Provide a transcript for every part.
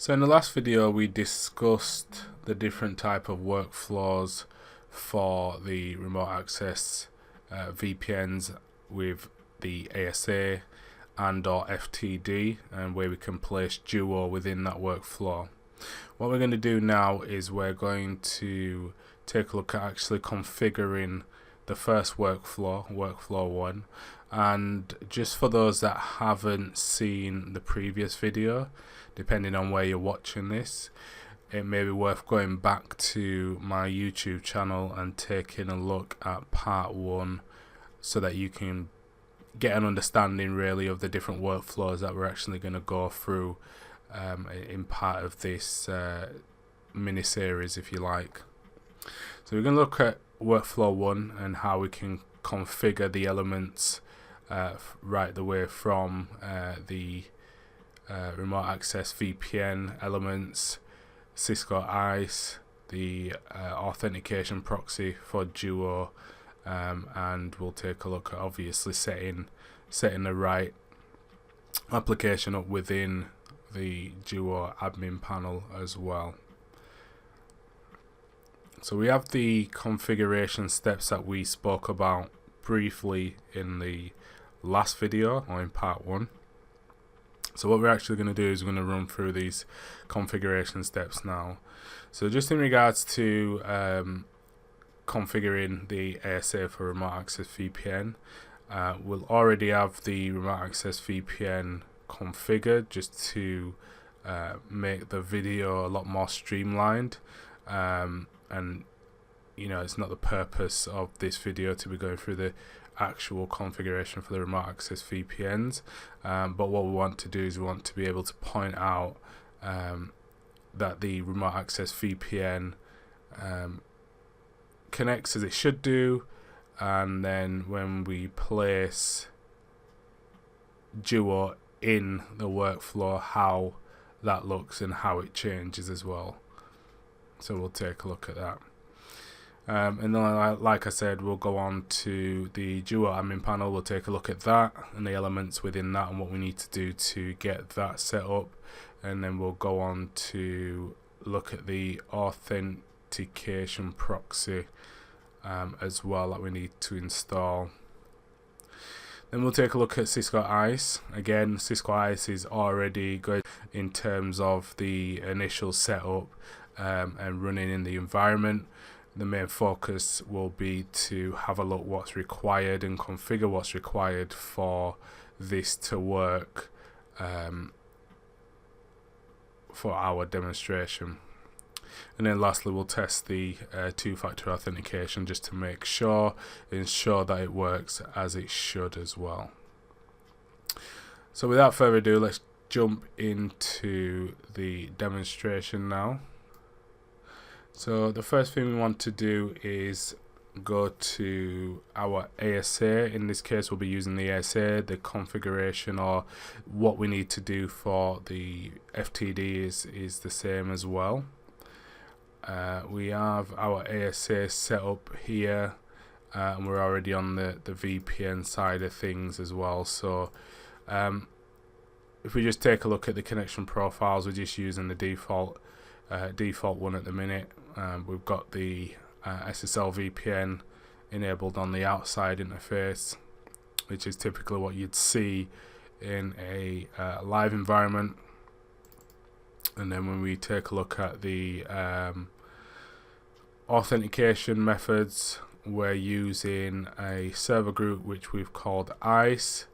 So in the last video we discussed the different type of workflows for the remote access VPNs with the ASA and or FTD, and where we can place Duo within that workflow. What we're going to do now is we're going to take a look at actually configuring the first workflow, workflow 1, and just for those that haven't seen the previous video, depending on where you're watching this, it may be worth going back to my YouTube channel and taking a look at part 1 so that you can get an understanding really of the different workflows that we're actually going to go through in part of this mini series, if you like. So we're going to look at workflow 1 and how we can configure the elements right the way from the remote access VPN elements, Cisco ISE, the Authentication Proxy for Duo, and we'll take a look at obviously setting the right application up within the Duo admin panel as well. So we have the configuration steps that we spoke about briefly in the last video, or in part 1. So what we're actually going to do is we're going to run through these configuration steps now. So just in regards to configuring the ASA for remote access VPN, we'll already have the remote access VPN configured just to make the video a lot more streamlined, and you know, it's not the purpose of this video to be going through the actual configuration for the remote access VPNs, but what we want to do is we want to be able to point out that the remote access VPN connects as it should do, and then when we place Duo in the workflow, how that looks and how it changes as well. So we'll take a look at that. And then, like I said, we'll go on to the Duo admin panel. We'll take a look at that and the elements within that and what we need to do to get that set up. And then we'll go on to look at the Authentication Proxy as well that we need to install. Then we'll take a look at Cisco ISE. Again, Cisco ISE is already good in terms of the initial setup and running in the environment. The main focus will be to have a look what's required and configure what's required for this to work for our demonstration. And then lastly, we'll test the two-factor authentication just to make sure, ensure that it works as it should as well. So without further ado, let's jump into the demonstration now. So the first thing we want to do is go to our ASA. In this case, we'll be using the ASA. The configuration or what we need to do for the FTD is the same as well. We have our ASA set up here, and we're already on the VPN side of things as well. So if we just take a look at the connection profiles, we're just using the default one at the minute. We've got the SSL VPN enabled on the outside interface, which is typically what you'd see in a live environment. And then when we take a look at the authentication methods, we're using a server group which we've called ISE.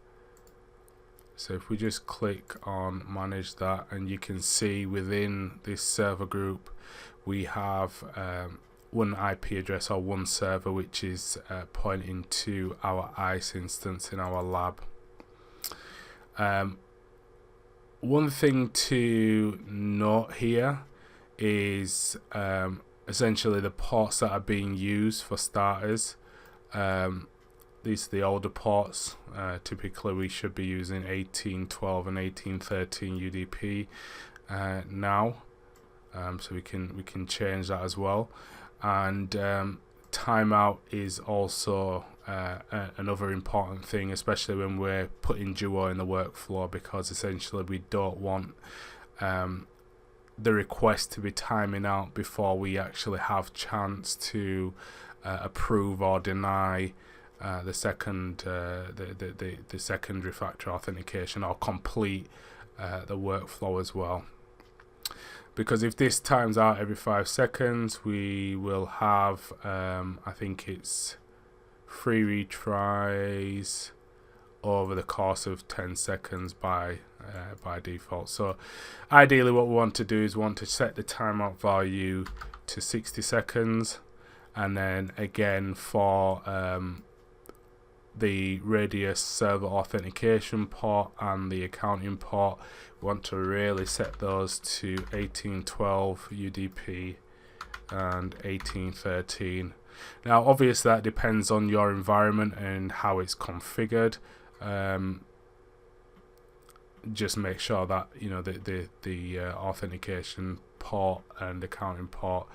So if we just click on manage that, and you can see within this server group we have one IP address or one server which is pointing to our ISE instance in our lab. One thing to note here is essentially the ports that are being used for starters. These are the older ports. Typically we should be using 1812 and 1813 UDP now, so we can change that as well. And timeout is also another important thing, especially when we're putting Duo in the workflow, because essentially we don't want the request to be timing out before we actually have chance to approve or deny the secondary factor authentication, or complete the workflow as well. Because if this times out every 5 seconds, we will have I think it's 3 retries over the course of 10 seconds by default. So ideally what we want to do is set the timeout value to 60 seconds, and then again for the radius server authentication port and the accounting port, we want to really set those to 1812 UDP and 1813. Now obviously that depends on your environment and how it's configured. Just make sure that the authentication port and accounting port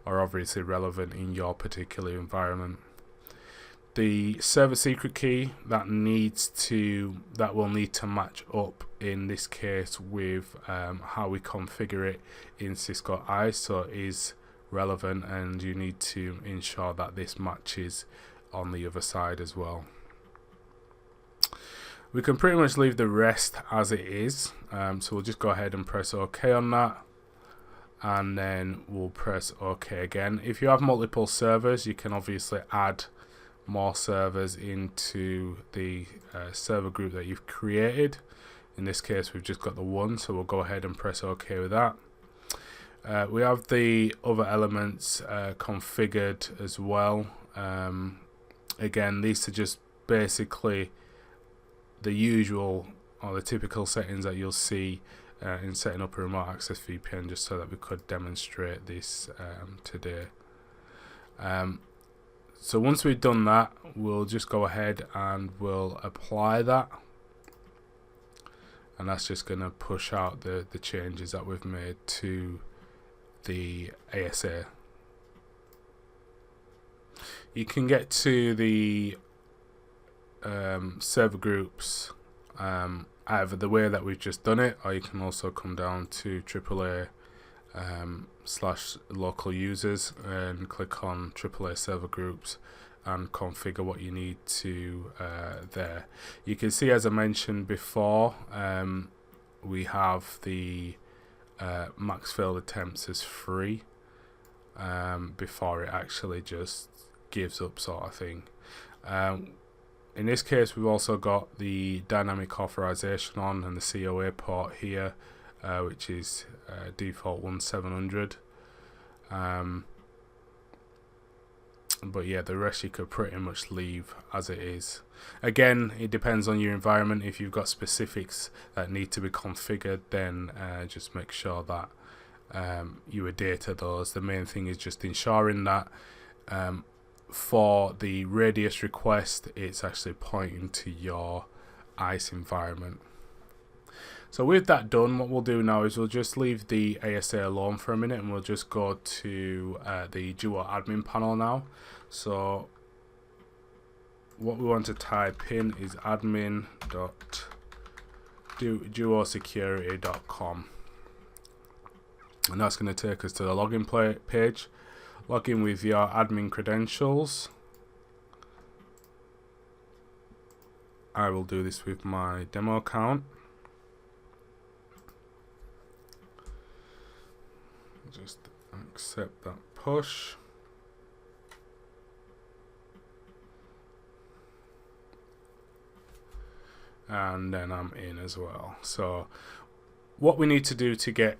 are obviously relevant in your particular environment. The server secret key that will need to match up in this case with how we configure it in Cisco ISE, so is relevant, and you need to ensure that this matches on the other side as well. We can pretty much leave the rest as it is, so we'll just go ahead and press OK on that, and then we'll press OK again. If you have multiple servers, you can obviously add more servers into the server group that you've created. In this case we've just got the one, so we'll go ahead and press OK with that. We have the other elements configured as well. Again, these are just basically the usual or the typical settings that you'll see in setting up a remote access VPN, just so that we could demonstrate this today. So once we've done that, we'll just go ahead and we'll apply that, and that's just going to push out the changes that we've made to the ASA. You can get to the server groups either the way that we've just done it, or you can also come down to AAA / local users and click on AAA server groups and configure what you need to there. You can see, as I mentioned before, we have the max failed attempts as free before it actually just gives up, sort of thing. In this case we've also got the dynamic authorization on and the COA port here, which is default 1700. But yeah, the rest you could pretty much leave as it is. Again, it depends on your environment. If you've got specifics that need to be configured, then just make sure that you adhere to those. The main thing is just ensuring that for the radius request, it's actually pointing to your ISE environment. So with that done, what we'll do now is we'll just leave the ASA alone for a minute, and we'll just go to the Duo admin panel now. So what we want to type in is admin.duosecurity.com, and that's going to take us to the login page. Log in with your admin credentials. I will do this with my demo account. Just accept that push. And then I'm in as well. So what we need to do to get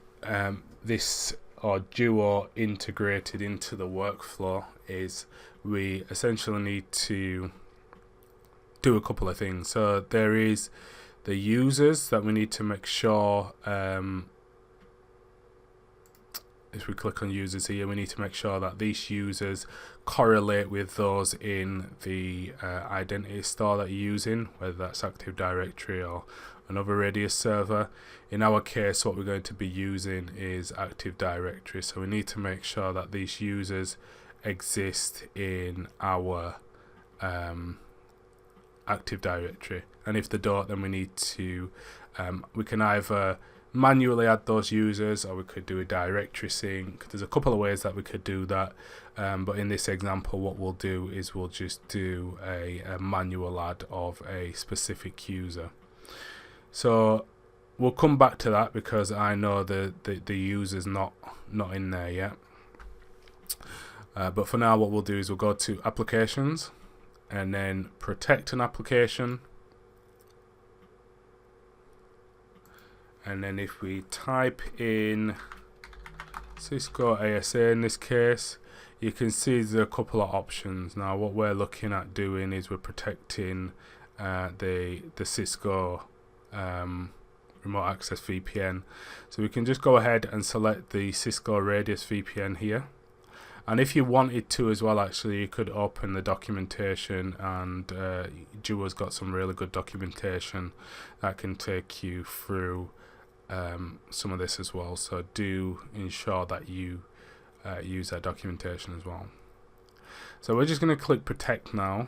this or Duo integrated into the workflow is we essentially need to do a couple of things. So there is the users that we need to make sure, if we click on users here, we need to make sure that these users correlate with those in the identity store that you're using, whether that's Active Directory or another radius server. In our case, what we're going to be using is Active Directory, so we need to make sure that these users exist in our Active Directory, and if they don't, then we need to we can either manually add those users, or we could do a directory sync. There's a couple of ways that we could do that, but in this example what we'll do is we'll just do a manual add of a specific user. So we'll come back to that because I know the user's not in there yet. But for now what we'll do is we'll go to applications and then protect an application. And then if we type in Cisco ISE in this case, you can see there's a couple of options. Now what we're looking at doing is we're protecting the Cisco remote access VPN. So we can just go ahead and select the Cisco Radius VPN here. And if you wanted to as well, actually, you could open the documentation, and Duo's got some really good documentation that can take you through some of this as well. So do ensure that you use that documentation as well. So we're just going to click protect now.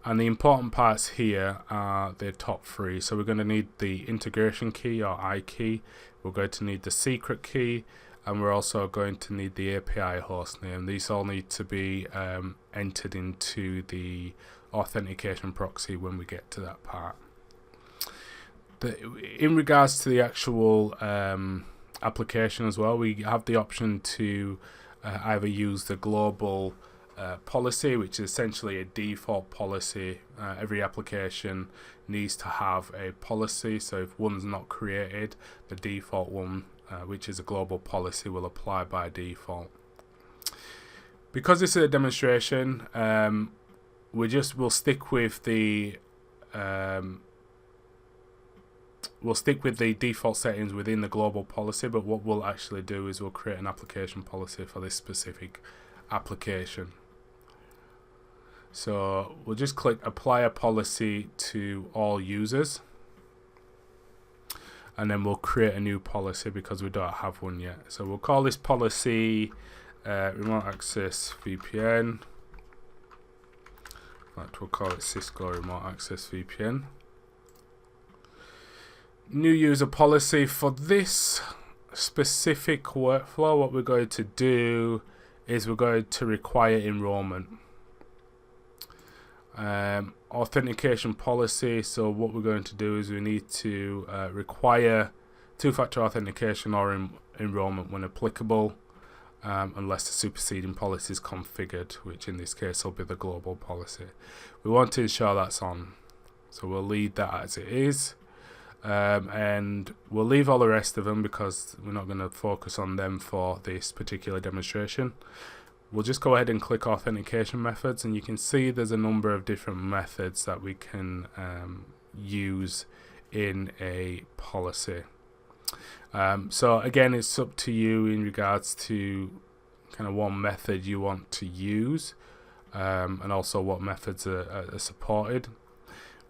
And the important parts here are the top three. So we're going to need the integration key or I key. We're going to need the secret key, and we're also going to need the API host name. These all need to be entered into the authentication proxy when we get to that part. In regards to the actual application as well, we have the option to either use the global policy, which is essentially a default policy. Every application needs to have a policy, so if one's not created, the default one, which is a global policy, will apply by default. Because this is a demonstration, we'll stick with the default settings within the global policy, but what we'll actually do is we'll create an application policy for this specific application. So we'll just click apply a policy to all users, and then we'll create a new policy because we don't have one yet. So we'll call this policy remote access VPN. In fact, we'll call it Cisco remote access VPN. New user policy. For this specific workflow, what we're going to do is we're going to require enrollment. Authentication policy. So what we're going to do is we need to require two-factor authentication or enrollment when applicable, unless the superseding policy is configured, which in this case will be the global policy. We want to ensure that's on, so we'll leave that as it is, and we'll leave all the rest of them because we're not going to focus on them for this particular demonstration. We'll just go ahead and click Authentication Methods, and you can see there's a number of different methods that we can use in a policy. So again, it's up to you in regards to kind of what method you want to use, and also what methods are supported.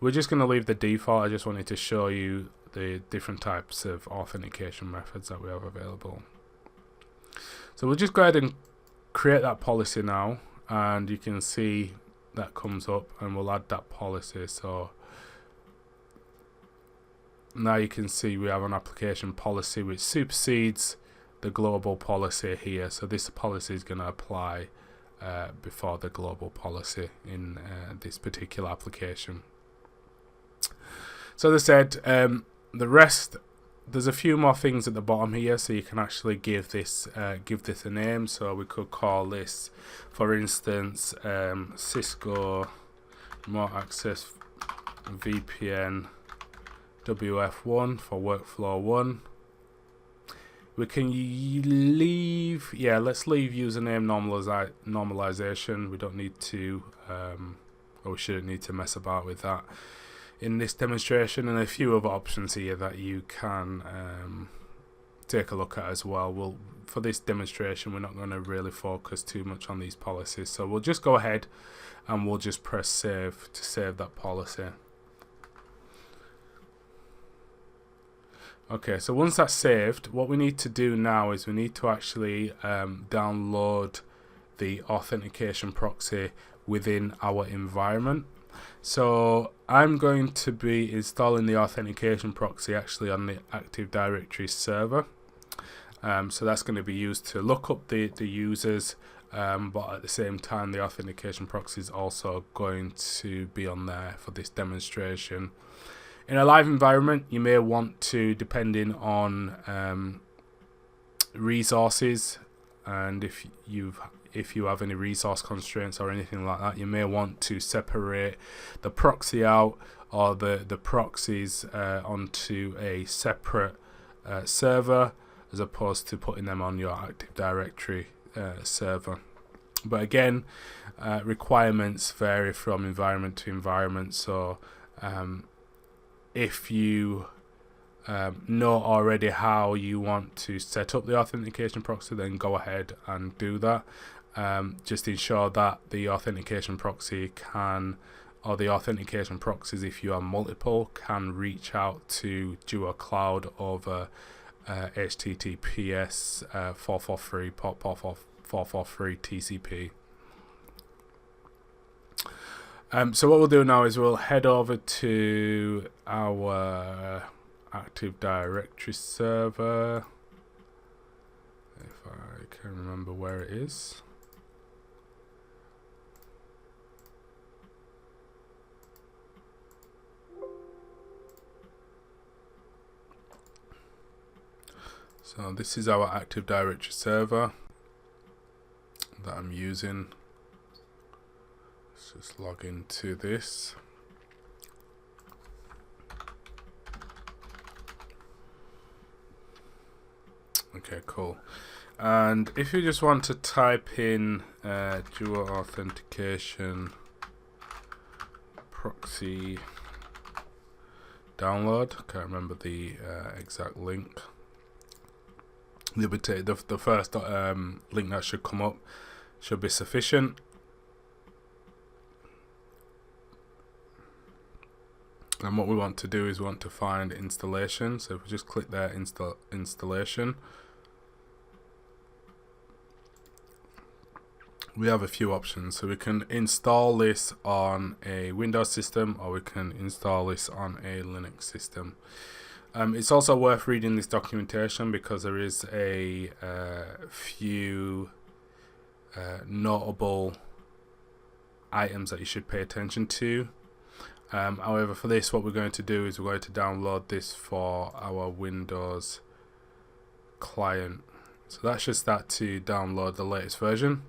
We're just going to leave the default. I just wanted to show you the different types of authentication methods that we have available. So we'll just go ahead and create that policy now, and you can see that comes up, and we'll add that policy. So now you can see we have an application policy which supersedes the global policy here. So this policy is going to apply before the global policy in this particular application. So as I said, the rest, there's a few more things at the bottom here, so you can actually give this a name. So we could call this, for instance, Cisco Remote Access VPN WF1 for workflow 1. We can leave, let's leave username normalization. We don't need to, or we shouldn't need to mess about with that in this demonstration, and a few other options here that you can take a look at as well. For this demonstration, we're not going to really focus too much on these policies, so we'll just go ahead and we'll just press save to save that policy. Okay, so once that's saved, what we need to do now is we need to actually download the authentication proxy within our environment. So I'm going to be installing the Authentication Proxy actually on the Active Directory server. So that's going to be used to look up the users, but at the same time the Authentication Proxy is also going to be on there for this demonstration. In a live environment, you may want to, depending on resources, and if you have any resource constraints or anything like that, you may want to separate the proxy out, or the proxies onto a separate server, as opposed to putting them on your Active Directory server. But again, requirements vary from environment to environment, so if you know already how you want to set up the Authentication Proxy, then go ahead and do that. Just ensure that the Authentication Proxy can, or the Authentication Proxies, if you have multiple, can reach out to Duo Cloud over HTTPS 443 port 443 TCP. So what we'll do now is we'll head over to our Active Directory server, if I can remember where it is. So this is our Active Directory server that I'm using. Let's just log into this. Okay, cool. And if you just want to type in Duo Authentication Proxy download, I can't remember the exact link. The first link that should come up should be sufficient. And what we want to do is we want to find installation. So if we just click there, installation, we have a few options. So we can install this on a Windows system, or we can install this on a Linux system. It's also worth reading this documentation, because there is a few notable items that you should pay attention to. However, for this, what we're going to do is we're going to download this for our Windows client. So that should start to download the latest version.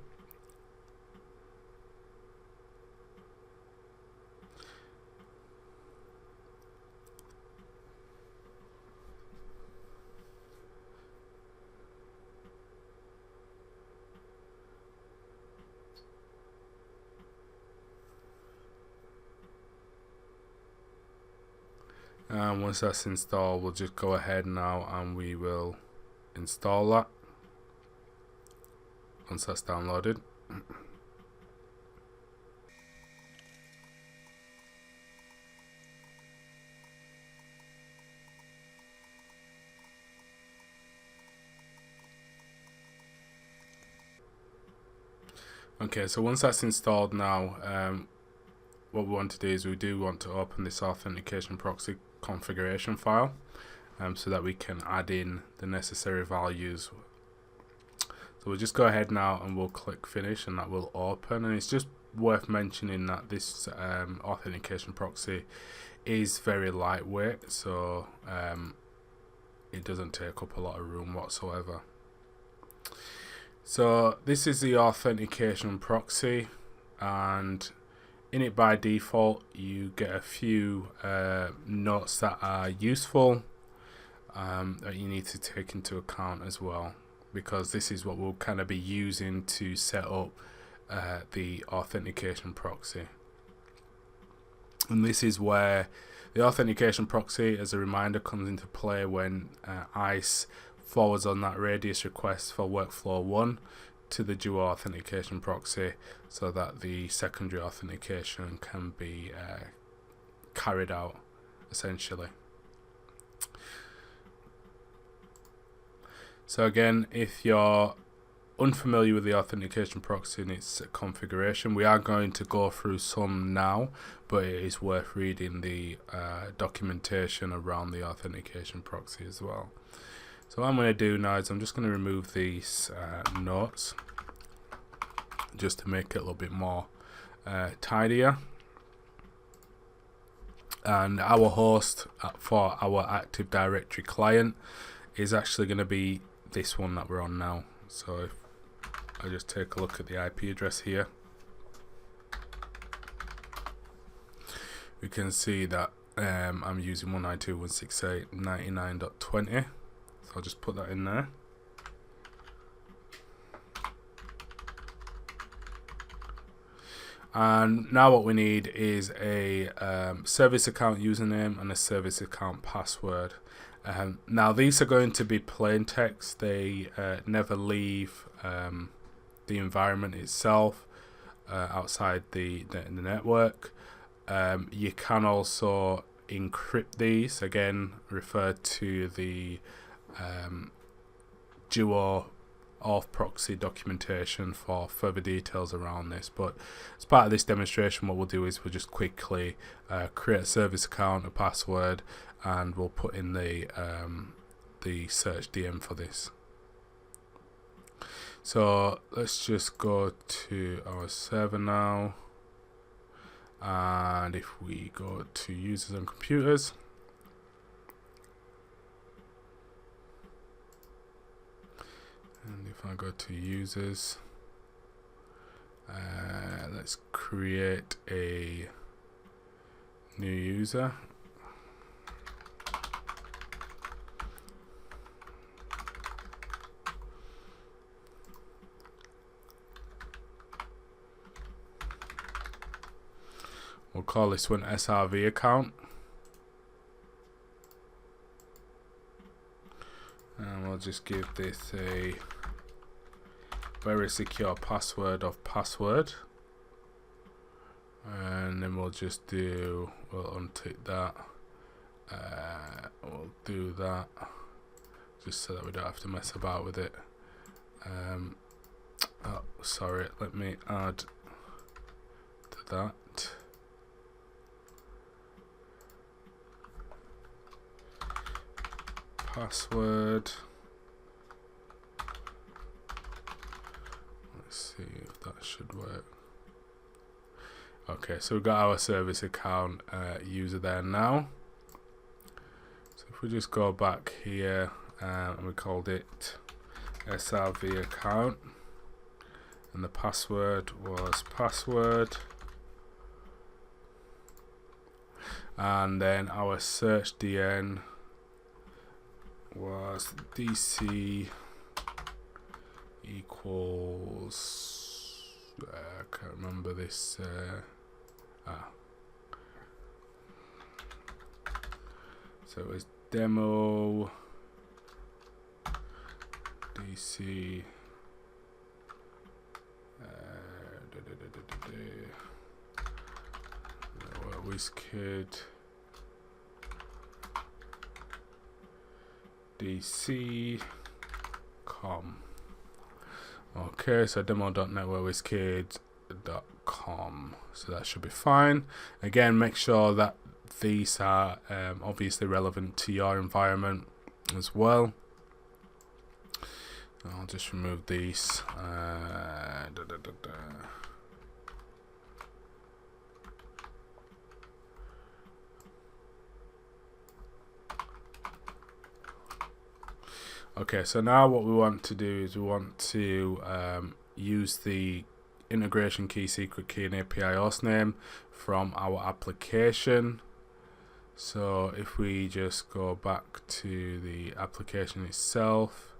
And once that's installed, we'll just go ahead now and we will install that once that's downloaded. Okay, so once that's installed now, what we want to do is we do want to open this Authentication Proxy configuration file, so that we can add in the necessary values. So we'll just go ahead now and we'll click finish, and that will open. And it's just worth mentioning that this Authentication Proxy is very lightweight, so it doesn't take up a lot of room whatsoever. So this is the Authentication Proxy, and in it by default you get a few notes that are useful that you need to take into account as well, because this is what we'll kind of be using to set up the Authentication Proxy. And this is where the Authentication Proxy, as a reminder, comes into play when ISE forwards on that radius request for workflow 1 to the Duo Authentication Proxy, so that the secondary authentication can be carried out, essentially. So again, if you're unfamiliar with the authentication proxy and its configuration, we are going to go through some now, but it is worth reading the documentation around the authentication proxy as well. So what I'm going to do now is I'm just going to remove these notes just to make it a little bit more tidier. And our host for our Active Directory client is actually going to be this one that we're on now. So if I just take a look at the IP address here, we can see that I'm using 192.168.99.20. So I'll just put that in there. And now what we need is a service account username and a service account password. Now these are going to be plain text. They never leave the environment itself outside the network. You can also encrypt these. Again, refer to the Duo Auth Proxy documentation for further details around this. But as part of this demonstration, what we'll do is we'll just quickly create a service account, a password, and we'll put in the search DM for this. So let's just go to our server now, and if we go to users and computers, and if I go to users, let's create a new user. We'll call this one SRV account. And we'll just give this a very secure password of password. And then we'll just do, we'll untick that. We'll do that just so that we don't have to mess about with it. Oh, sorry, let me add to that. Password. Let's see if that should work. Okay, so we've got our service account user there now. So if we just go back here and we called it SRV account, and the password was password, and then our search DN was DC equals I can't remember this so it was demo DC Wizkid DC.com. Okay, so demo.networkwizkid.com. So that should be fine. Again, make sure that these are obviously relevant to your environment as well. I'll just remove these. Okay, so now what we want to do is we want to use the integration key, secret key, and API hostname from our application. So if we just go back to the application itself,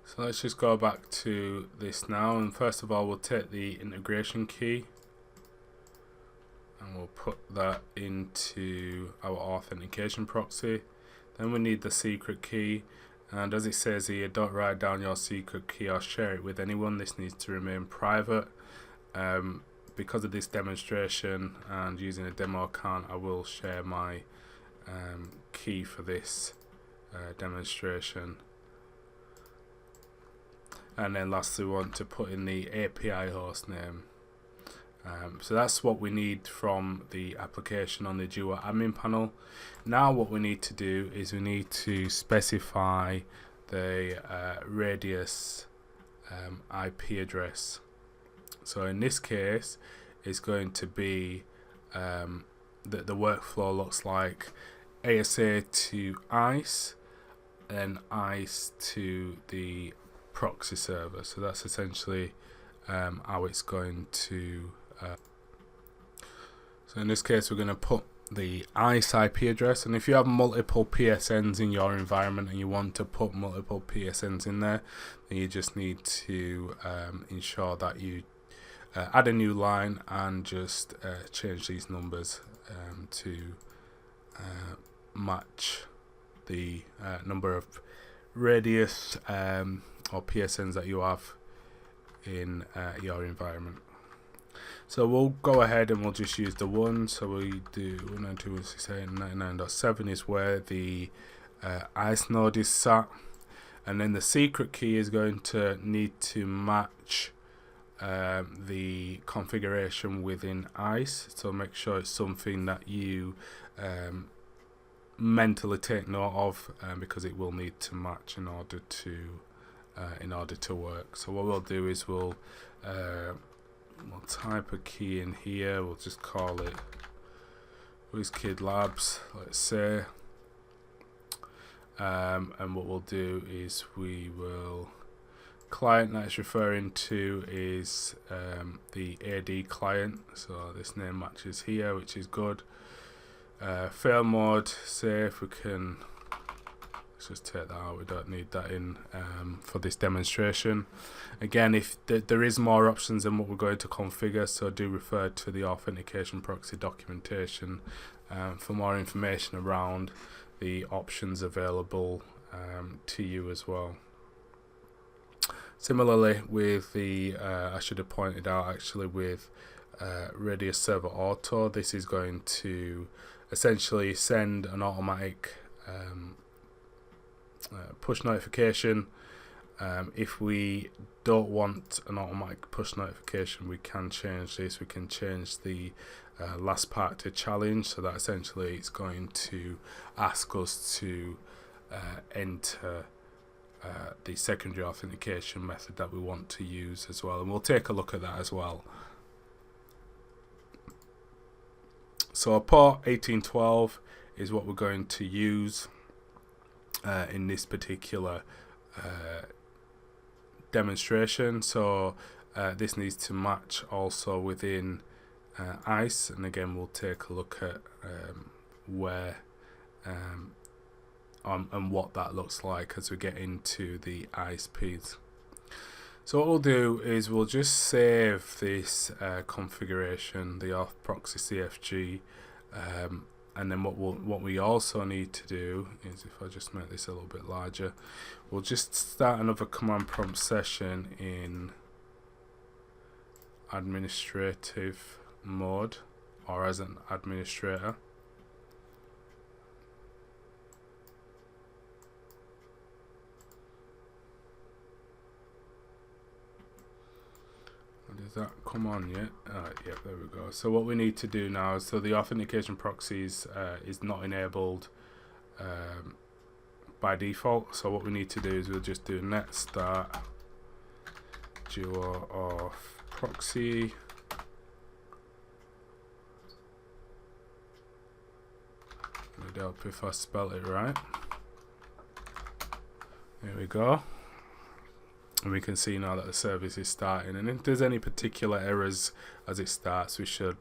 so let's just go back to this now, and first of all we'll take the integration key and we'll put that into our authentication proxy. Then we need the secret key, and as it says here, don't write down your secret key or share it with anyone. This needs to remain private. Because of this demonstration and using a demo account, I will share my key for this demonstration. and then lastly we want to put in the API host name. So that's what we need from the application on the Duo admin panel. Now what we need to do is we need to specify the radius IP address. So in this case it's going to be that the workflow looks like ASA to ISE, and ISE to the proxy server. So that's essentially how it's going to so in this case we're going to put the ISE IP address, and if you have multiple PSNs in your environment and you want to put multiple PSNs in there, then you just need to ensure that you add a new line and just change these numbers to match the number of radius or PSNs that you have in your environment. So we'll go ahead and we'll just use the one. So we do 192.168.99.7 is where the ISE node is sat, and then the secret key is going to need to match the configuration within ISE. So make sure it's something that you mentally take note of, because it will need to match in order to work. So what we'll do is we'll type a key in here. We'll just call it Wizkid Labs, let's say, and what we'll do is we will, client that it's referring to is the AD client, so this name matches here, which is good. Fail mode, safe, we can, let's just take that out, we don't need that in for this demonstration. Again, if there is more options than what we're going to configure, so do refer to the Authentication Proxy documentation for more information around the options available to you as well. Similarly with the, I should have pointed out actually with Radius Server Auto, this is going to essentially send an automatic push notification. If we don't want an automatic push notification, we can change this. We can change the last part to challenge, so that essentially it's going to ask us to enter the secondary authentication method that we want to use as well, and we'll take a look at that as well. So port 1812 is what we're going to use in this particular demonstration. So this needs to match also within ISE, and again we'll take a look at where and what that looks like as we get into the ISPs. So what we'll do is we'll just save this configuration, the auth proxy CFG, and then what we also need to do is, if I just make this a little bit larger, we'll just start another command prompt session in administrative mode or as an administrator. Does that come on yet? Yep, there we go. So what we need to do now is, so the authentication proxies is not enabled by default. So what we need to do is we'll just do net start Duo of proxy. It'd help if I spell it right. There we go. And we can see now that the service is starting, and if there's any particular errors as it starts, we should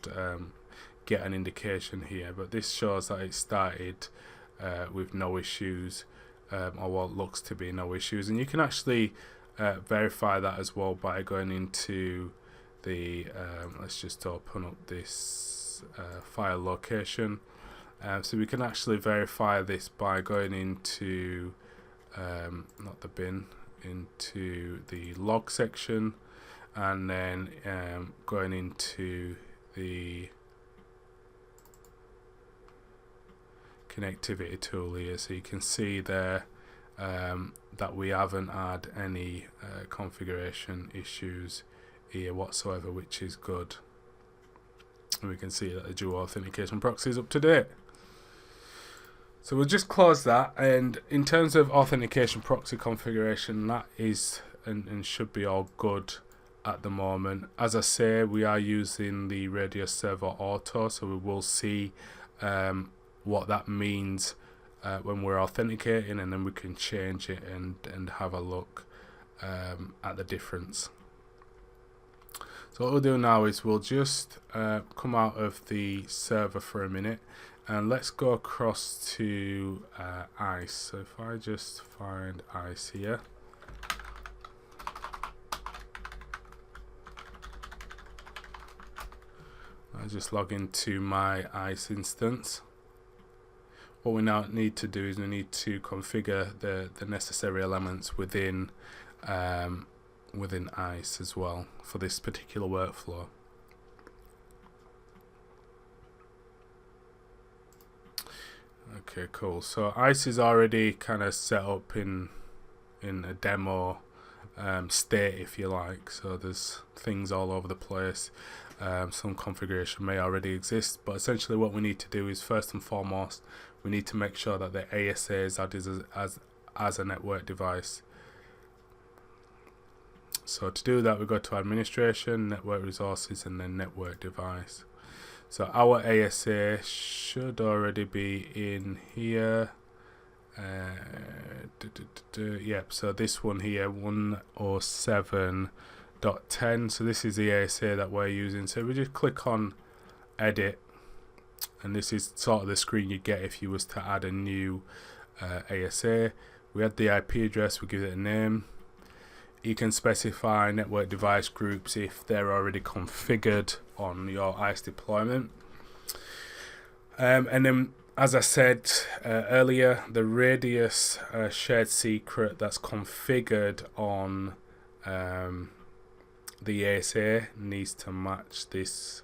get an indication here, but this shows that it started with no issues, or what looks to be no issues. And you can actually verify that as well by going into the let's just open up this file location, so we can actually verify this by going into not the bin, into the log section, and then going into the connectivity tool here. So you can see there that we haven't had any configuration issues here whatsoever, which is good. And we can see that the Duo Authentication Proxy is up to date. So we'll just close that, and in terms of Authentication Proxy configuration, that is and should be all good at the moment. As I say, we are using the Radius Server Auto, so we will see what that means when we're authenticating, and then we can change it and have a look at the difference. So what we'll do now is we'll just come out of the server for a minute, and let's go across to ISE. So if I just find ISE here, I'll just log into my ISE instance. What we now need to do is we need to configure the necessary elements within ISE as well for this particular workflow. Okay, cool. So ISE is already kind of set up in a demo state, if you like. So there's things all over the place. Some configuration may already exist, but essentially what we need to do is, first and foremost, we need to make sure that the ASA is added as a network device. So to do that, we go to Administration, Network Resources, and then Network Device. So our ASA should already be in here. Yep, so this one here, 107.10. So this is the ASA that we're using. So we just click on Edit, and this is sort of the screen you get if you was to add a new ASA. We add the IP address, we give it a name. You can specify network device groups if they're already configured on your ISE deployment. And then, as I said earlier, the radius shared secret that's configured on the ASA needs to match this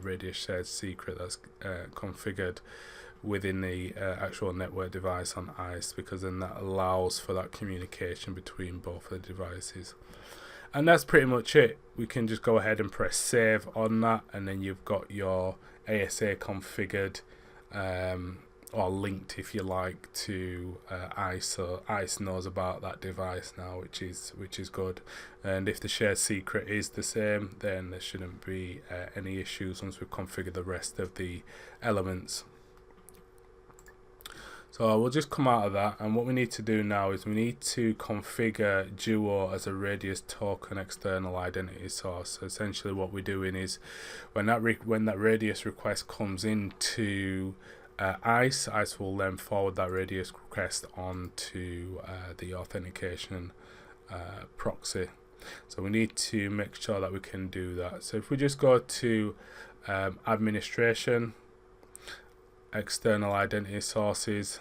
radius shared secret that's configured within the actual network device on ISE, because then that allows for that communication between both of the devices. And that's pretty much it. We can just go ahead and press save on that, and then you've got your ASA configured or linked, if you like, to ISE. So ISE knows about that device now, which is good. And if the shared secret is the same, then there shouldn't be any issues once we've configured the rest of the elements. So we'll just come out of that, and what we need to do now is we need to configure Duo as a radius token external identity source. So essentially what we're doing is when that radius request comes into ISE will then forward that radius request onto the authentication proxy. So we need to make sure that we can do that. So if we just go to Administration, External Identity Sources,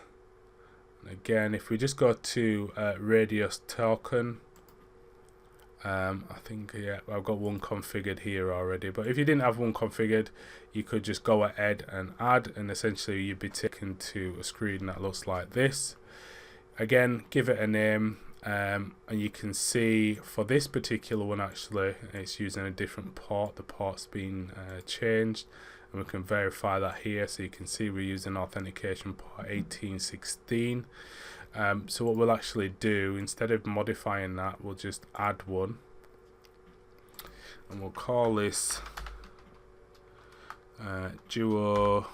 again, if we just go to radius token, I think, yeah, I've got one configured here already, but if you didn't have one configured, you could just go ahead and add, and essentially you'd be taken to a screen that looks like this. Again, give it a name, and you can see for this particular one, actually it's using a different port. The port's been changed, and we can verify that here. So you can see we're using authentication port 1816. So what we'll actually do, instead of modifying that, we'll just add one, and we'll call this Duo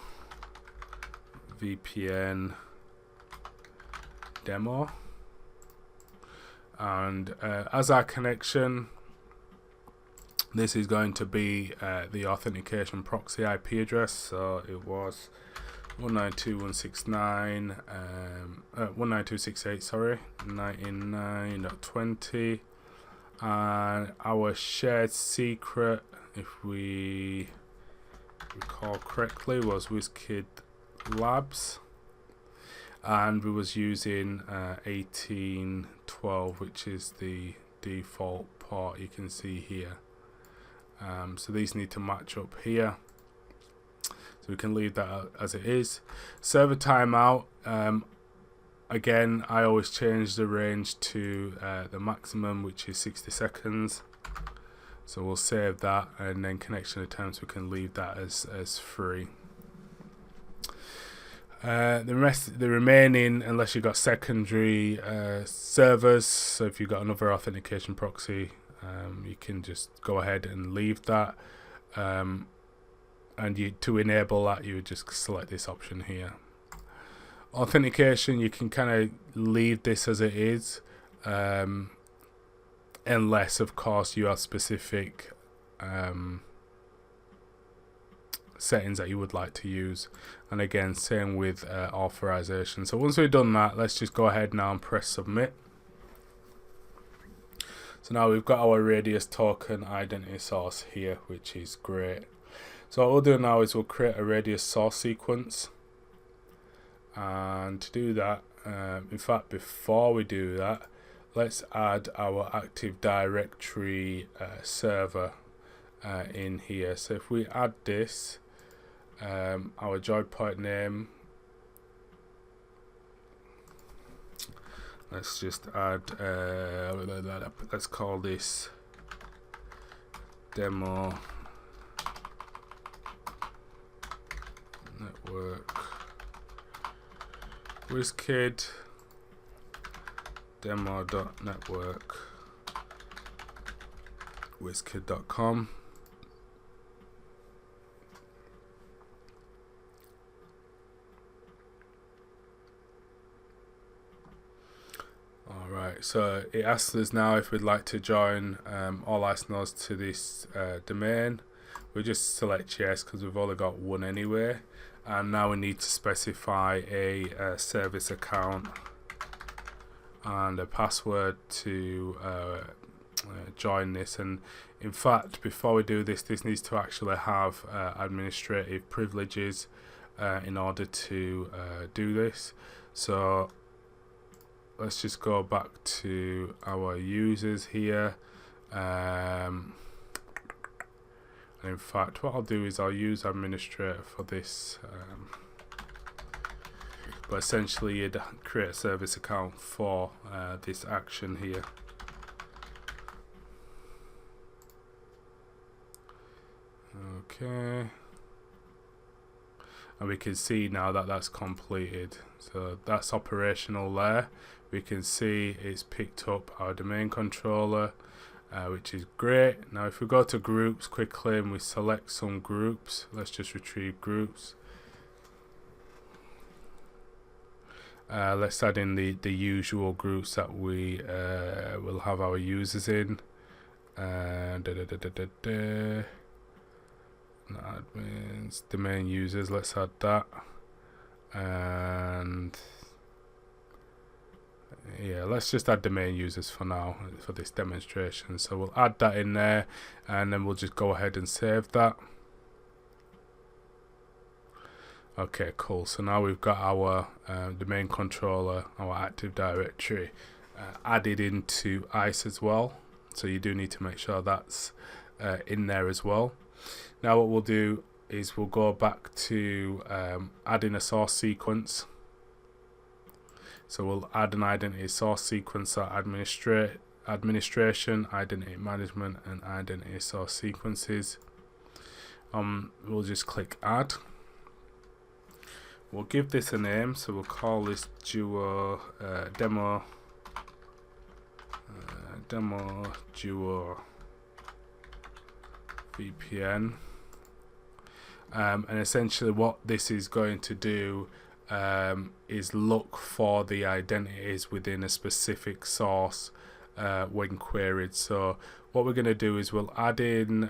VPN demo, and as our connection, this is going to be the authentication proxy IP address. So it was 192.169, 99.20, and our shared secret, if we recall correctly, was Wizkid Labs, and we was using 1812, which is the default port you can see here. So these need to match up here, so we can leave that as it is. Server timeout, again, I always change the range to the maximum, which is 60 seconds. So we'll save that, and then connection attempts, we can leave that as free. The remaining, unless you've got secondary servers, so if you've got another authentication proxy, you can just go ahead and leave that. And to enable that, you would just select this option here. Authentication, you can kind of leave this as it is, unless of course you have specific settings that you would like to use. And again, same with authorization. So once we've done that, let's just go ahead now and press submit. So now we've got our radius token identity source here, which is great. So what we'll do now is we'll create a radius source sequence. And to do that, in fact, before we do that, let's add our Active Directory server in here. So if we add this, our join point name, let's just add, let's call this demo network Wizkid demo.network wizkid.com. Alright, so it asks us now if we'd like to join all ISE nodes to this domain. We just select yes because we've only got one anyway. And now we need to specify a service account and a password to join this. And in fact, before we do this, this needs to actually have administrative privileges in order to do this. So let's just go back to our users here. In fact, what I'll do is I'll use administrator for this, but essentially you'd create a service account for this action here. Okay, and we can see now that that's completed, so that's operational there. We can see it's picked up our domain controller, which is great. Now if we go to groups quickly and we select some groups, let's just retrieve groups. Let's add in the usual groups that we will have our users in. Admins, domain users, let's add that. And yeah, let's just add domain users for now for this demonstration. So we'll add that in there, and then we'll just go ahead and save that. Okay, cool. So now we've got our domain controller, our Active Directory added into ISE as well. So you do need to make sure that's in there as well. Now what we'll do is we'll go back to adding a source sequence. So we'll add an identity source sequence, so administration, identity management, and identity source sequences. We'll just click add. We'll give this a name, so we'll call this Duo demo Duo VPN. And essentially what this is going to do is look for the identities within a specific source when queried. So what we're going to do is we'll add in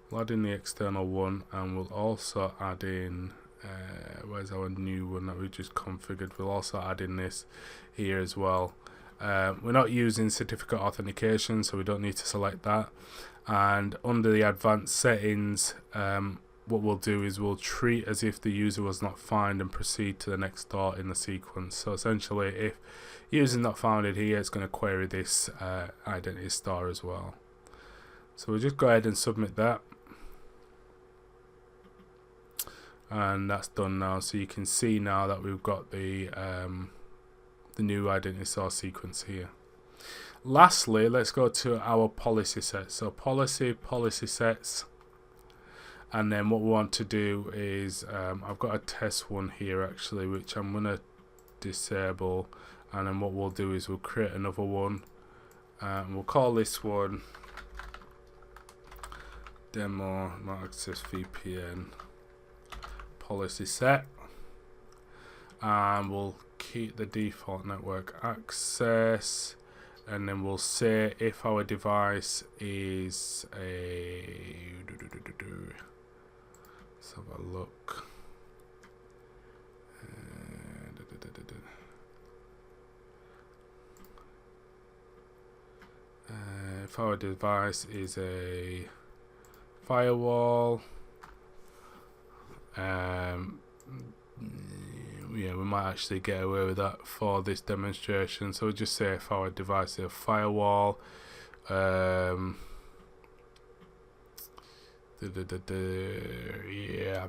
the external one, and we'll also add in where's our new one that we just configured. We'll also add in this here as well. We're not using certificate authentication, so we don't need to select that. And under the advanced settings, what we'll do is we'll treat as if the user was not found and proceed to the next dot in the sequence. So essentially, if user not found here, it's going to query this identity star as well. So we'll just go ahead and submit that. and that's done now. So you can see now that we've got the new identity source sequence here. Lastly, let's go to our policy set. So policy sets, and then what we want to do is I've got a test one here actually, which I'm gonna disable, and then what we'll do is we'll create another one, and we'll call this one demo access VPN policy set, and we'll keep the default network access, and then we'll say if our device is a let's have a look. If our device is a firewall, yeah, we might actually get away with that for this demonstration. So we'll just say if our device is a firewall, yeah,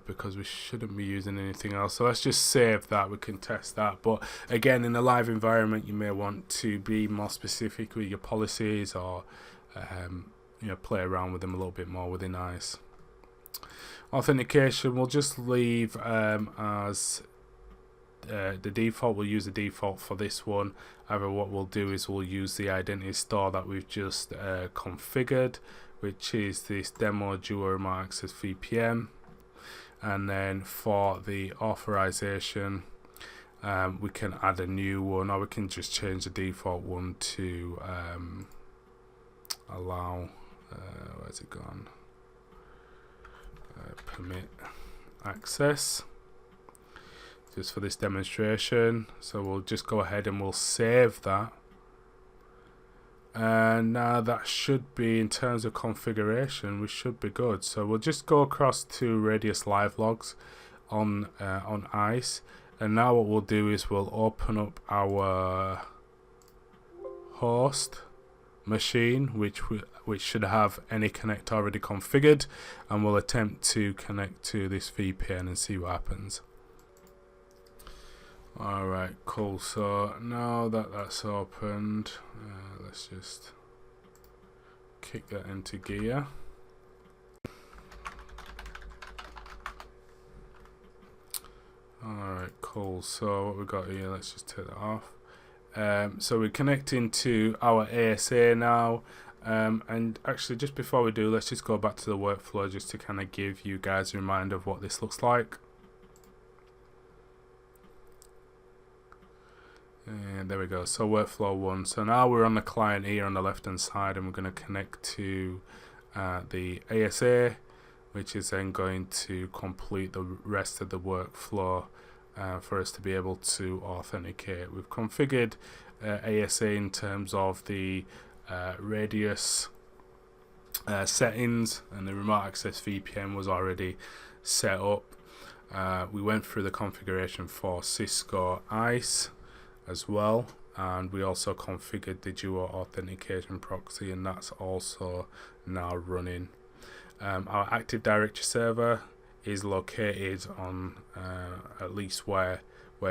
because we shouldn't be using anything else. So let's just save that. We can test that. But again, in a live environment, you may want to be more specific with your policies, or you know, play around with them a little bit more within ISE. Authentication, we'll just leave as the default. We'll use the default for this one. However, what we'll do is we'll use the identity store that we've just configured, which is this demo Duo remote access VPN. And then for the authorization, we can add a new one, or we can just change the default one to allow where's it gone, permit access, just for this demonstration. So we'll just go ahead and we'll save that, and now that should be, in terms of configuration, we should be good. So we'll just go across to Radius Live Logs on ISE, and now what we'll do is we'll open up our host machine, which should have any connect already configured, and we'll attempt to connect to this VPN and see what happens. Alright, cool. So now that that's opened, let's just kick that into gear. Alright, cool. So what we've got here, let's just take that off. So we're connecting to our ASA now, and actually just before we do, let's just go back to the workflow just to kind of give you guys a reminder of what this looks like. And there we go. So workflow 1. So now we're on the client here on the left hand side, and we're going to connect to the ASA, which is then going to complete the rest of the workflow for us to be able to authenticate. We've configured ASA in terms of the radius settings, and the remote access VPN was already set up. We went through the configuration for Cisco ISE as well, and we also configured the Duo Authentication Proxy, and that's also now running. Our Active Directory server is located on at least where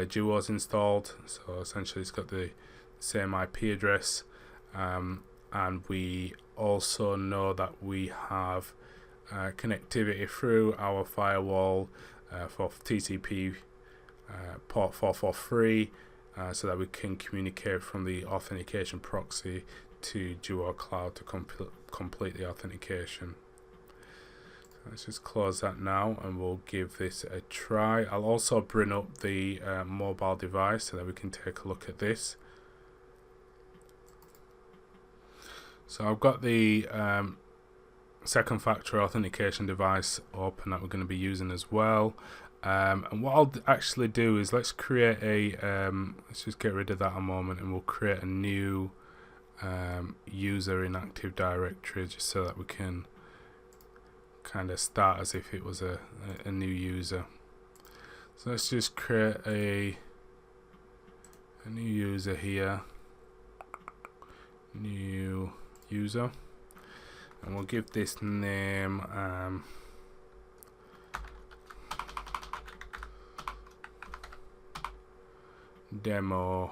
Duo is installed, so essentially it's got the same IP address, and we also know that we have connectivity through our firewall for TCP port 443, so that we can communicate from the Authentication Proxy to Duo Cloud to complete the authentication. Let's just close that now, and we'll give this a try. I'll also bring up the mobile device so that we can take a look at this. So I've got the second factor authentication device open that we're going to be using as well. And what I'll actually do is let's create a let's just get rid of that a moment, and we'll create a new user in Active Directory, just so that we can kind of start as if it was a new user. So let's just create a new user here, new user, and we'll give this name demo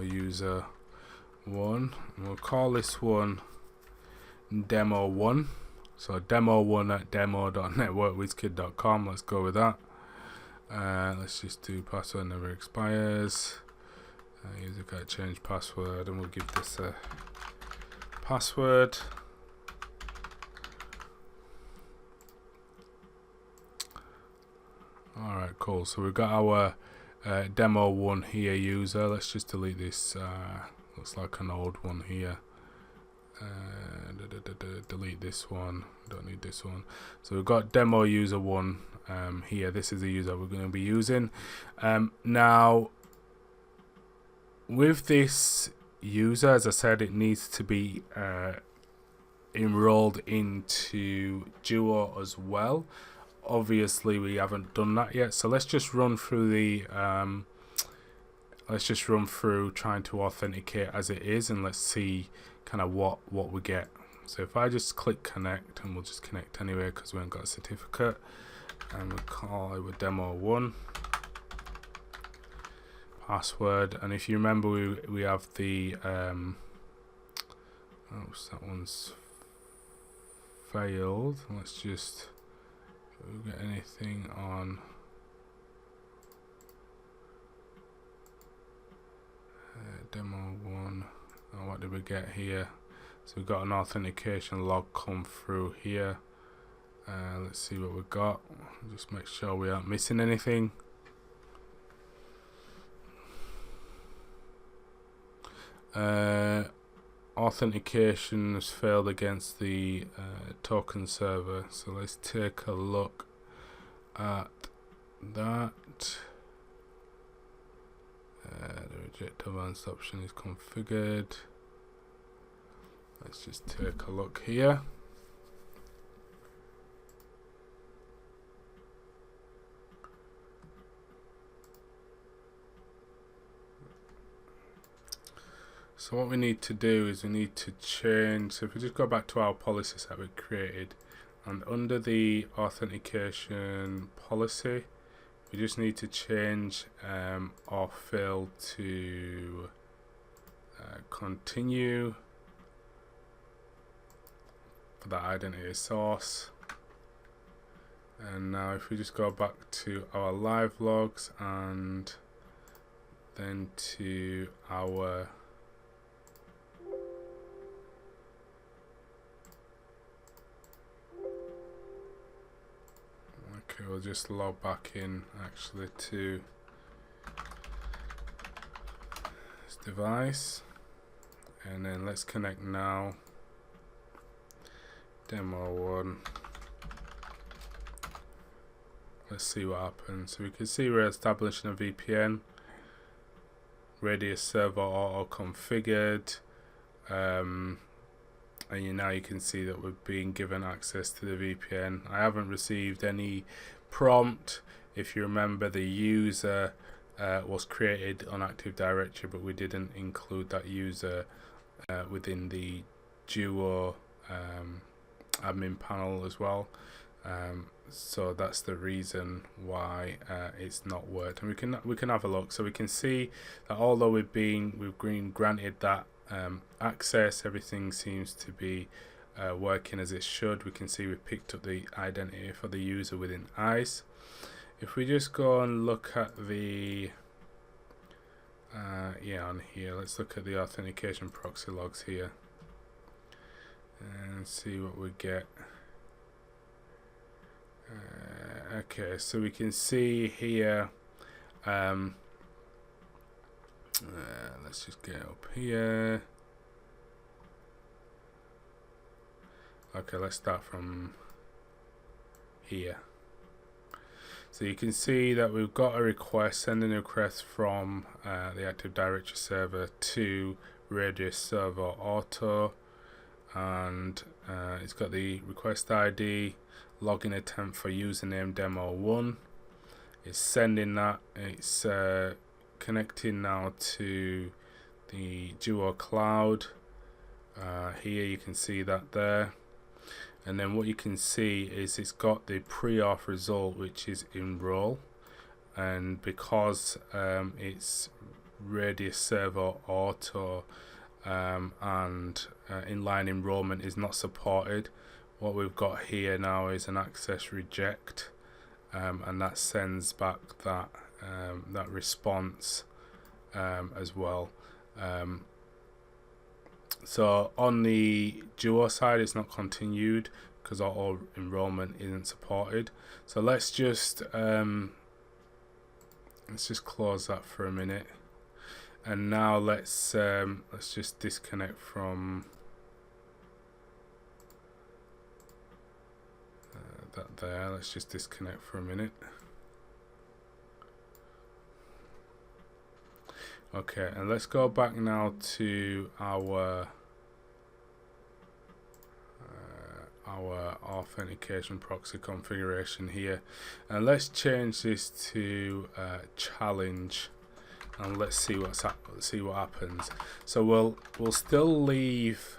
user 1, and we'll call this one demo 1. So demo 1 at demo.networkwizkid.com. Let's go with that. Let's just do password never expires. User can't change password, and we'll give this a password. Alright, cool. So we've got our demo 1 here user. Let's just delete this. Looks like an old one here. Delete this one. Don't need this one. So we've got demo user 1 here. This is the user we're going to be using. Now, with this user, as I said, it needs to be enrolled into Duo as well. Obviously, we haven't done that yet, so let's just run through the trying to authenticate as it is, and let's see kind of what we get. So if I just click connect, and we'll just connect anyway because we haven't got a certificate, and we'll call it with demo 1 password. And if you remember, we have the oops, that one's failed. Let's just get anything on demo 1. And what did we get here? So we've got an authentication log come through here. Let's see what we got. Just make sure we aren't missing anything. Authentication has failed against the token server, so let's take a look at that. The reject advanced option is configured. Let's just take a look here. So what we need to do is we need to change. So if we just go back to our policies that we created, and under the authentication policy, we just need to change our field to continue for the identity source. And now if we just go back to our live logs and then to our we'll just log back in actually to this device, and then let's connect now. Demo 1. Let's see what happens. So we can see we're establishing a VPN. Radius server auto configured. And now you can see that we're being given access to the VPN. I haven't received any prompt. If you remember, the user was created on Active Directory, but we didn't include that user within the Duo admin panel as well. So that's the reason why it's not worked. And we can have a look. So we can see that although we've been granted that access, everything seems to be working as it should. We can see we've picked up the identity for the user within ISE. If we just go and look at the on here, let's look at the authentication proxy logs here and see what we get. Okay, so we can see here, let's just get up here. Okay, let's start from here. So you can see that we've got a request, sending a request from the Active Directory server to Radius server auto, and it's got the request ID, login attempt for username demo 1. It's sending that. It's connecting now to the Duo cloud. Here you can see that there. and then what you can see is it's got the pre-auth result, which is enroll, and because it's radius server auto and inline enrollment is not supported, what we've got here now is an access reject, and that sends back that that response as well. So on the Duo side, it's not continued because auto enrollment isn't supported. So let's just close that for a minute, and now let's just disconnect from that there. Let's just disconnect for a minute. Okay, and let's go back now to our authentication proxy configuration here, and let's change this to challenge, and let's see what happens. So we'll still leave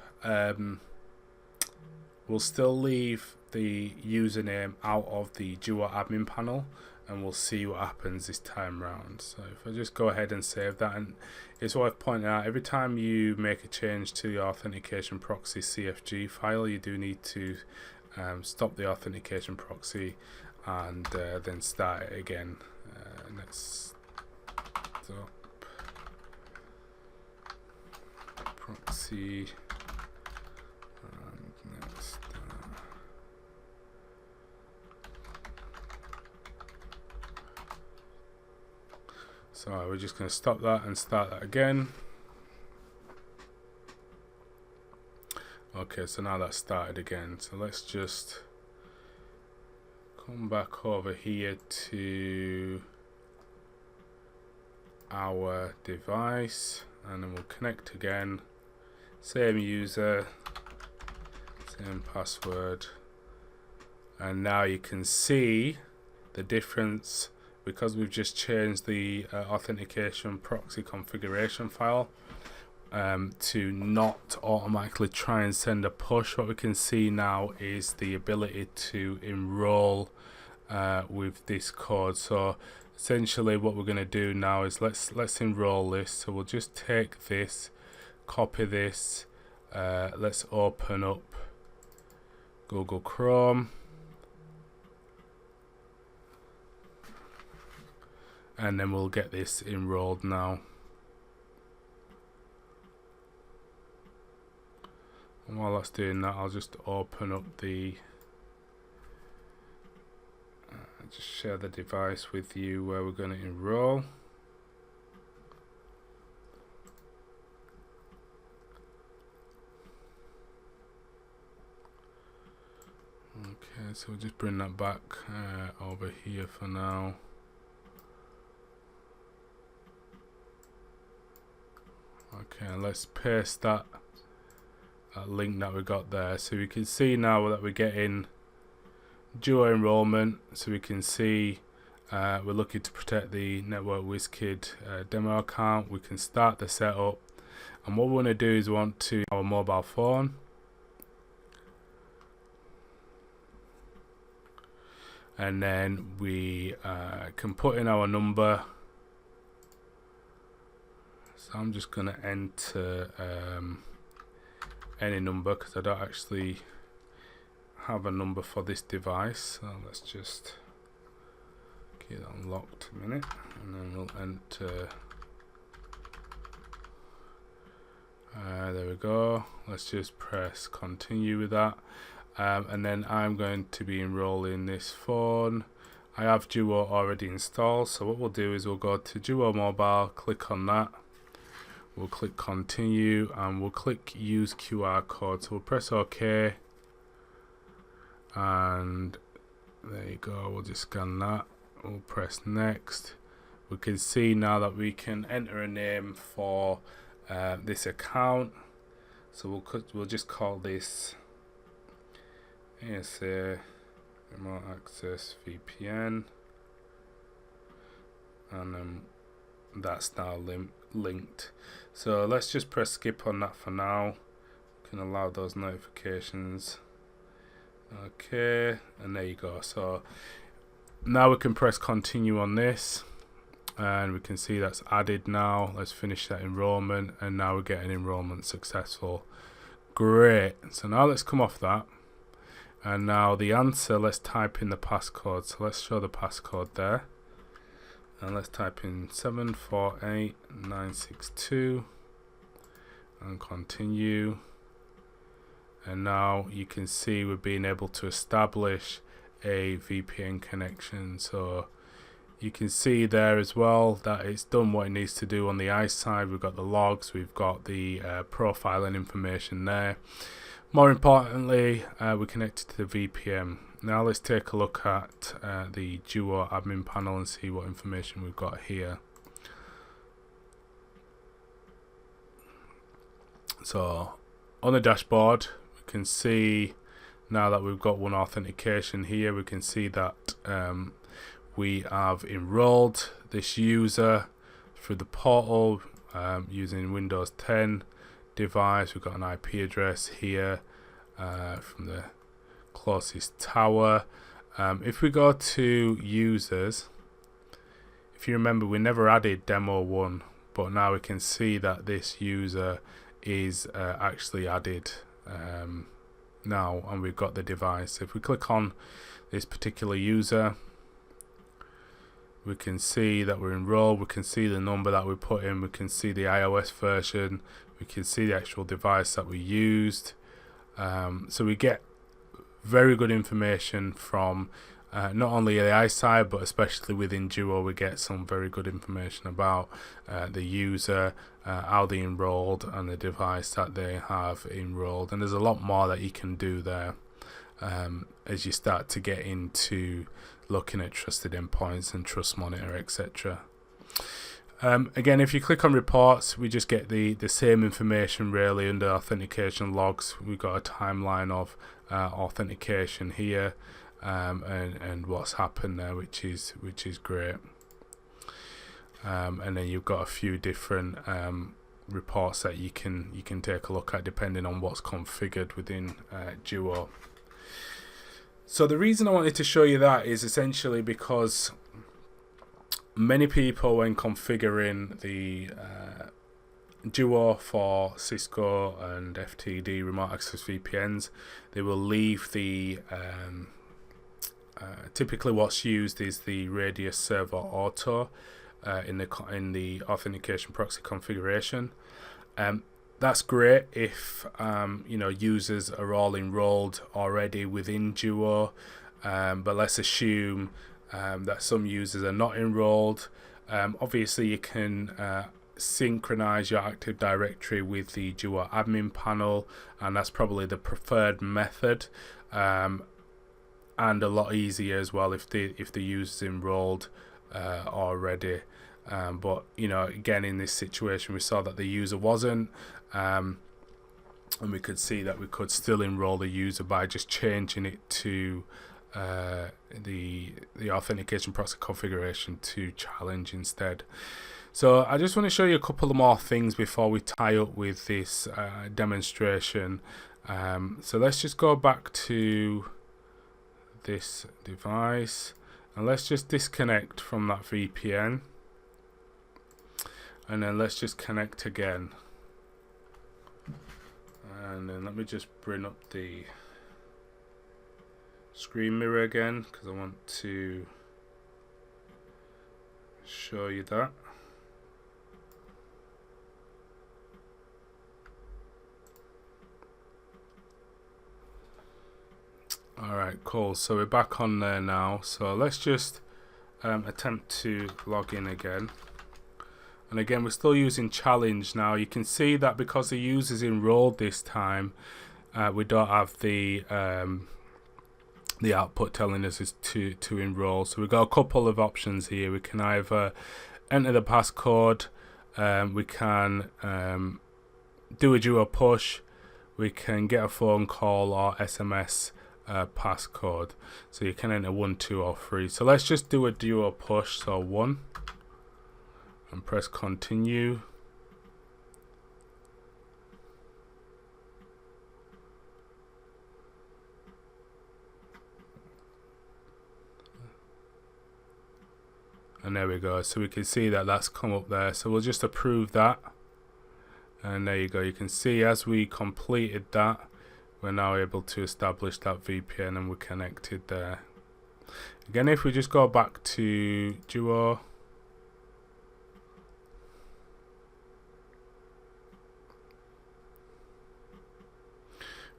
the username out of the Duo admin panel, and we'll see what happens this time round. So if I just go ahead and save that, and it's worth pointing out, every time you make a change to the authentication proxy CFG file, you do need to stop the authentication proxy and then start it again. Let's stop proxy and next. So we're just going to stop that and start that again. Okay, so now that's started again. So let's just come back over here to our device, and then we'll connect again. Same user, same password, and now you can see the difference because we've just changed the authentication proxy configuration file to not automatically try and send a push. What we can see now is the ability to enroll with this code. So essentially what we're going to do now is let's enroll this. So we'll just take this, copy this, let's open up Google Chrome, and then we'll get this enrolled now. And while that's doing that, I'll just open up the just share the device with you where we're going to enroll. Okay, so we'll just bring that back over here for now. Okay, and let's paste that link that we got there, so we can see now that we're getting Duo enrollment. So we can see we're looking to protect the network Wizkid demo account. We can start the setup, and what we want to do is we want to our mobile phone, and then we can put in our number. So I'm just going to enter any number because I don't actually have a number for this device. So let's just keep that unlocked a minute, and then we'll enter. There we go. Let's just press continue with that, and then I'm going to be enrolling this phone. I have Duo already installed, so what we'll do is we'll go to Duo Mobile, click on that. We'll click continue, and we'll click use QR code. So we'll press OK, and there you go. We'll just scan that. We'll press next. We can see now that we can enter a name for this account. So we'll just call this ASA Remote Access VPN, and then that's now linked. So let's just press skip on that for now. We can allow those notifications Okay, and there you go. So now we can press continue on this, and we can see that's added now. Let's finish that enrollment, and now we're getting enrollment successful. Great. So now let's come off that, and now the answer, let's type in the passcode. So let's show the passcode there, and let's type in 748962 and continue. And now you can see we're being able to establish a VPN connection. So you can see there as well that it's done what it needs to do on the ISE side. We've got the logs, we've got the profiling information there. More importantly, we're connected to the VPN. Now let's take a look at the Duo admin panel and see what information we've got here. So on the dashboard, we can see now that we've got one authentication here, we can see that we have enrolled this user through the portal using Windows 10 device. We've got an IP address here from the closest tower. If we go to users, if you remember, we never added demo 1, but now we can see that this user is actually added now, and we've got the device. If we click on this particular user, we can see that we're enrolled, we can see the number that we put in, we can see the iOS version, we can see the actual device that we used. So we get very good information from not only the ISE side, but especially within Duo, we get some very good information about the user, how they enrolled, and the device that they have enrolled. And there's a lot more that you can do there as you start to get into looking at trusted endpoints and trust monitor, etc. Again, if you click on reports, we just get the same information really under authentication logs. We've got a timeline of authentication here, and what's happened there, which is great. And then you've got a few different reports that you can take a look at depending on what's configured within Duo. So the reason I wanted to show you that is essentially because many people, when configuring the Duo for Cisco and FTD remote access VPNs, they will leave the typically what's used is the Radius Server Auto in the Authentication Proxy configuration. That's great if users are all enrolled already within Duo, but let's assume that some users are not enrolled. Obviously you can synchronize your Active Directory with the Duo admin panel, and that's probably the preferred method, and a lot easier as well if the user's enrolled already. But again, in this situation we saw that the user wasn't, and we could see that we could still enroll the user by just changing it to the Authentication Proxy configuration to challenge instead. So I just want to show you a couple of more things before we tie up with this demonstration. So let's just go back to this device, and let's just disconnect from that VPN, and then let's just connect again, and then let me just bring up the screen mirror again because I want to show you that. Alright, cool. So we're back on there now. So let's just attempt to log in again. And again, we're still using challenge now. You can see that because the user's enrolled this time, we don't have the output telling us is to enroll. So we've got a couple of options here. We can either enter the passcode, we can do a Duo push, we can get a phone call or SMS passcode. So you can enter 1, 2 or 3. So let's just do a Duo push. So 1, and press continue. And there we go. So we can see that that's come up there. So we'll just approve that. And there you go. You can see as we completed that, we're now able to establish that VPN and we're connected there. Again, if we just go back to Duo,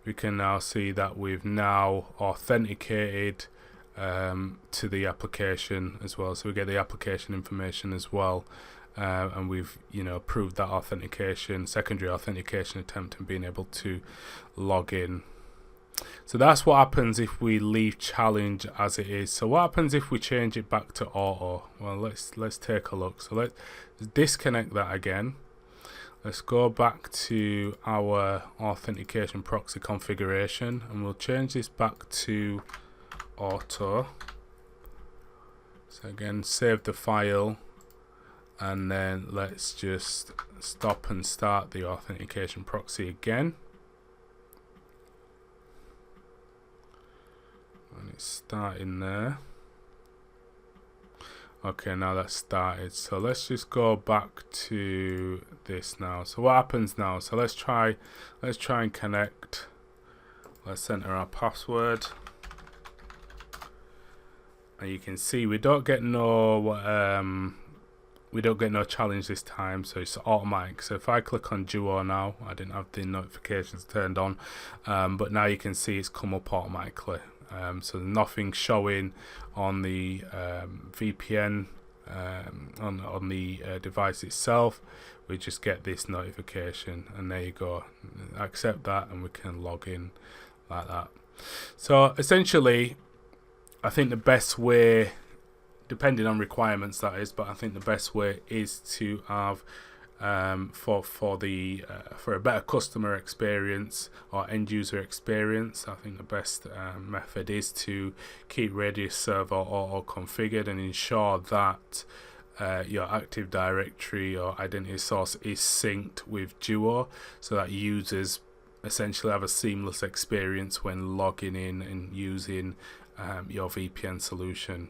we can now see that we've now authenticated to the application as well. So we get the application information as well, and we've proved that authentication, secondary authentication attempt, and being able to log in. So that's what happens if we leave challenge as it is. So what happens if we change it back to auto? Well, let's take a look. So let's disconnect that again. Let's go back to our authentication proxy configuration, and we'll change this back to auto. So again, save the file, and then let's just stop and start the authentication proxy again. And it's starting there. Okay, now that's started. So let's just go back to this now. So what happens now? So let's try and connect. Let's enter our password. And you can see we don't get no challenge this time, so it's automatic. So if I click on Duo now, I didn't have the notifications turned on, but now you can see it's come up automatically. So there's nothing showing on the VPN on the device itself. We just get this notification, and there you go. Accept that, and we can log in like that. So essentially, I think the best way, depending on requirements that is, but I think the best way is to have for a better customer experience or end user experience. I think the best method is to keep Radius Server auto configured and ensure that your Active Directory or identity source is synced with Duo, so that users essentially have a seamless experience when logging in and using your VPN solution.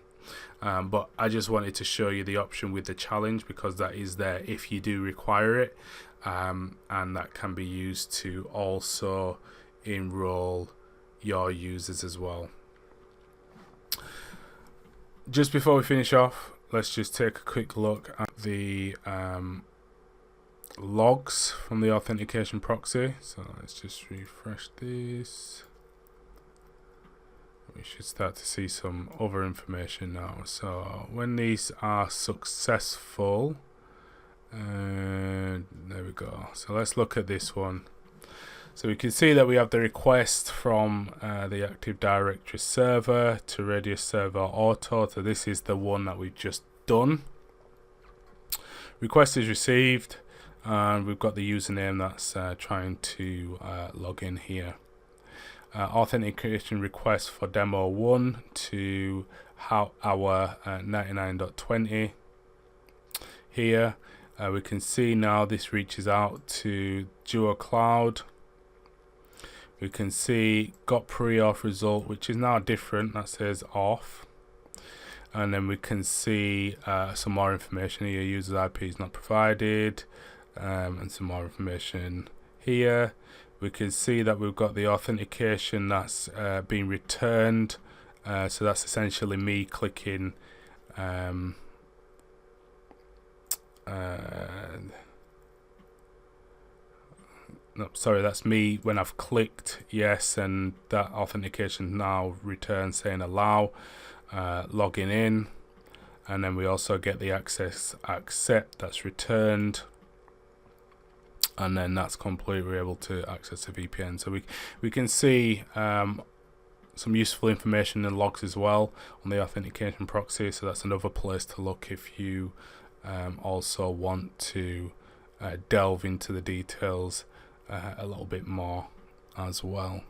But I just wanted to show you the option with the challenge, because that is there if you do require it, and that can be used to also enroll your users as well. Just before we finish off, let's just take a quick look at the logs from the authentication proxy. So let's just refresh this. We should start to see some other information now. So when these are successful, there we go. So let's look at this one. So we can see that we have the request from the Active Directory server to Radius Server Auto. So this is the one that we've just done. Request is received, and we've got the username that's trying to log in here. Authentication request for demo 1 to our 99.20 here. We can see now this reaches out to Duo Cloud. We can see got pre-auth result, which is now different, that says off. And then we can see some more information here. User's IP is not provided, and some more information here. We can see that we've got the authentication that's been returned. So that's essentially me clicking no, sorry, that's me when I've clicked yes, and that authentication now returns saying allow, logging in, and then we also get the access accept that's returned. And then that's complete. We're able to access the VPN. So we can see some useful information in logs as well on the authentication proxy. So that's another place to look if you also want to delve into the details a little bit more as well.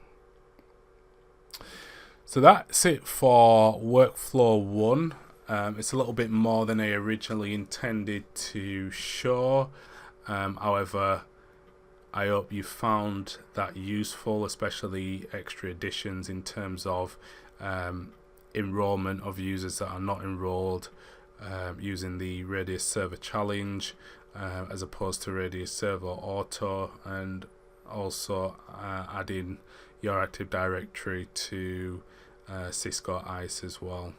So that's it for workflow 1. It's a little bit more than I originally intended to show. However, I hope you found that useful, especially extra additions in terms of enrollment of users that are not enrolled, using the Radius Server Challenge as opposed to Radius Server Auto, and also adding your Active Directory to Cisco ISE as well.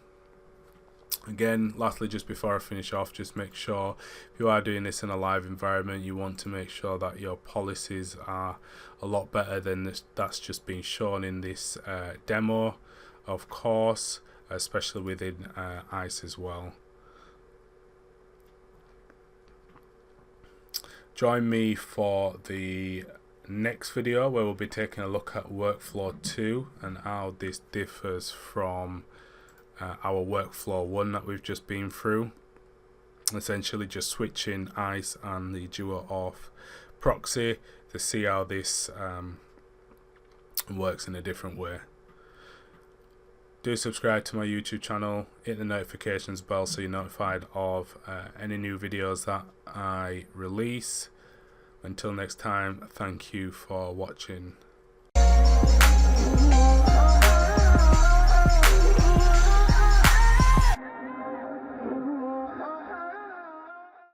Again, lastly, just before I finish off, just make sure if you are doing this in a live environment, you want to make sure that your policies are a lot better than this, that's just been shown in this demo, of course, especially within ISE as well. Join me for the next video where we'll be taking a look at workflow 2 and how this differs from our workflow 1 that we've just been through. Essentially just switching ISE and the Duo auth proxy to see how this works in a different way. Do subscribe to my YouTube channel, hit the notifications bell so you're notified of any new videos that I release. Until next time, thank you for watching.